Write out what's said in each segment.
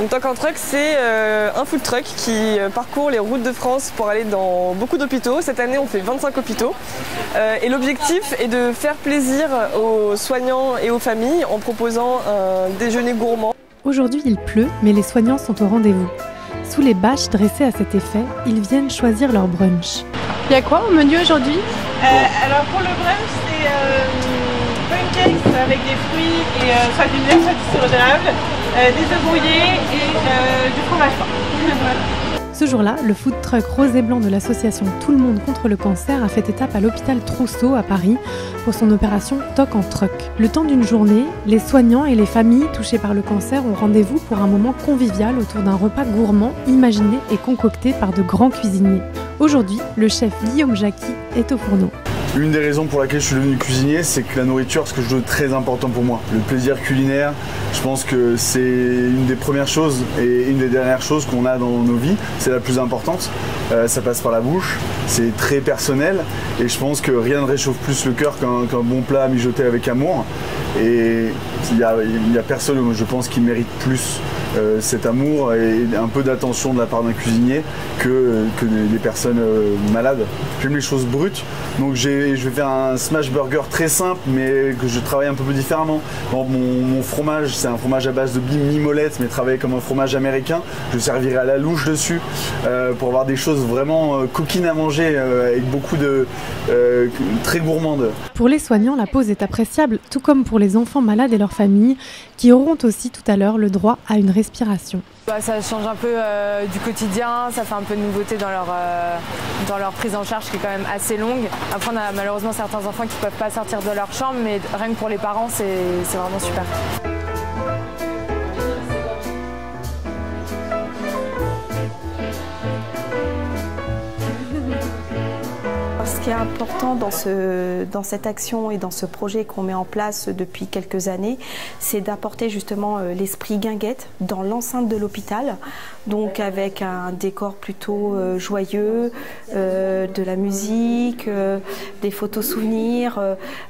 Donc Talk and Truck, c'est un food truck qui parcourt les routes de France pour aller dans beaucoup d'hôpitaux. Cette année, on fait 25 hôpitaux. Et l'objectif est de faire plaisir aux soignants et aux familles en proposant un déjeuner gourmand. Aujourd'hui, il pleut, mais les soignants sont au rendez-vous. Sous les bâches dressées à cet effet, ils viennent choisir leur brunch. Il y a quoi au menu aujourd'hui? Alors pour le brunch, c'est pancakes avec des fruits et soit du miel, soit du sirop d'érable, des œufs brouillés et du fromage fort. Voilà. Ce jour-là, le food truck rose et blanc de l'association Tout le monde contre le cancer a fait étape à l'hôpital Trousseau à Paris pour son opération Talk and Truck. Le temps d'une journée, les soignants et les familles touchées par le cancer ont rendez-vous pour un moment convivial autour d'un repas gourmand imaginé et concocté par de grands cuisiniers. Aujourd'hui, le chef Guillaume Jacqui est au fourneau. Une des raisons pour laquelle je suis devenu cuisinier, c'est que la nourriture, c'est quelque chose de très important pour moi. Le plaisir culinaire, je pense que c'est une des premières choses et une des dernières choses qu'on a dans nos vies. C'est la plus importante. Ça passe par la bouche, c'est très personnel et je pense que rien ne réchauffe plus le cœur qu'un bon plat mijoté avec amour. Et il y a personne, je pense, qui mérite plus cet amour et un peu d'attention de la part d'un cuisinier que les personnes malades. J'aime les choses brutes, donc je vais faire un smash burger très simple mais que je travaille un peu plus différemment. Bon, mon fromage, c'est un fromage à base de mi-molette mais travaillé comme un fromage américain. Je servirai à la louche dessus pour avoir des choses vraiment coquines à manger avec beaucoup de très gourmandes. Pour les soignants, la pause est appréciable, tout comme pour les enfants malades et leurs familles, qui auront aussi tout à l'heure le droit à une respiration. Ça change un peu du quotidien, ça fait un peu de nouveauté dans leur prise en charge qui est quand même assez longue. Après on a malheureusement certains enfants qui ne peuvent pas sortir de leur chambre, mais rien que pour les parents c'est vraiment super. Ce qui est important dans cette action et dans ce projet qu'on met en place depuis quelques années, c'est d'apporter justement l'esprit guinguette dans l'enceinte de l'hôpital, donc avec un décor plutôt joyeux, de la musique, des photos souvenirs,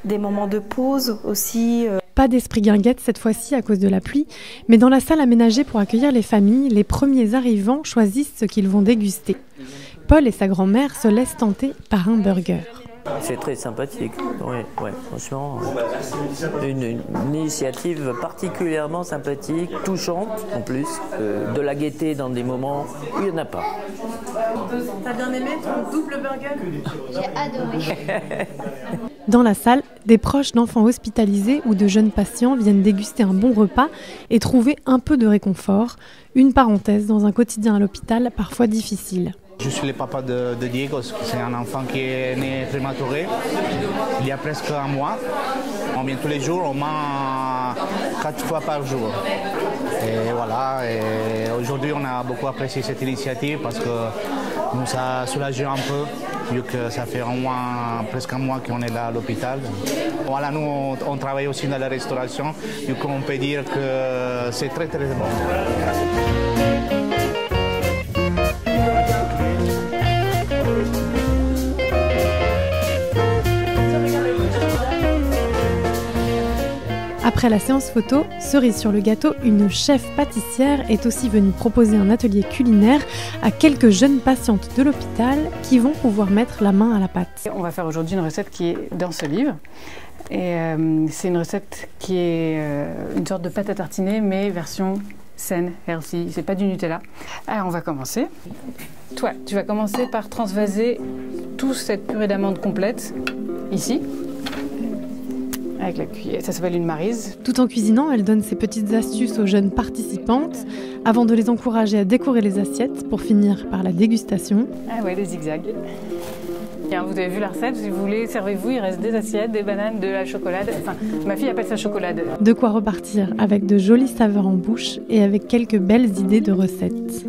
des moments de pause aussi. Pas d'esprit guinguette cette fois-ci à cause de la pluie, mais dans la salle aménagée pour accueillir les familles, les premiers arrivants choisissent ce qu'ils vont déguster. Paul et sa grand-mère se laissent tenter par un burger. C'est très sympathique, oui, franchement. Une initiative particulièrement sympathique, touchante en plus, de la gaieté dans des moments où il n'y en a pas. T'as bien aimé ton double burger? J'ai adoré. Dans la salle, des proches d'enfants hospitalisés ou de jeunes patients viennent déguster un bon repas et trouver un peu de réconfort. Une parenthèse dans un quotidien à l'hôpital parfois difficile. Je suis le papa de Diego, c'est un enfant qui est né prématuré il y a presque un mois. On vient tous les jours, on mange 4 fois par jour. Et voilà, aujourd'hui on a beaucoup apprécié cette initiative parce que nous a soulagé un peu, vu que ça fait presque un mois qu'on est là à l'hôpital. Voilà, nous on travaille aussi dans la restauration, du coup on peut dire que c'est très très bon. Après la séance photo, cerise sur le gâteau, une chef pâtissière est aussi venue proposer un atelier culinaire à quelques jeunes patientes de l'hôpital qui vont pouvoir mettre la main à la pâte. On va faire aujourd'hui une recette qui est dans ce livre. Et c'est une recette qui est une sorte de pâte à tartiner, mais version saine, healthy. C'est pas du Nutella. Alors on va commencer. Toi, tu vas commencer par transvaser toute cette purée d'amandes complète, ici. Avec la cuillère, ça s'appelle une maryse. Tout en cuisinant, elle donne ses petites astuces aux jeunes participantes avant de les encourager à décorer les assiettes pour finir par la dégustation. Ah ouais, le zigzag. Bien, vous avez vu la recette, si vous voulez, servez-vous, il reste des assiettes, des bananes, de la chocolade. Enfin, ma fille appelle ça chocolade. De quoi repartir avec de jolies saveurs en bouche et avec quelques belles idées de recettes.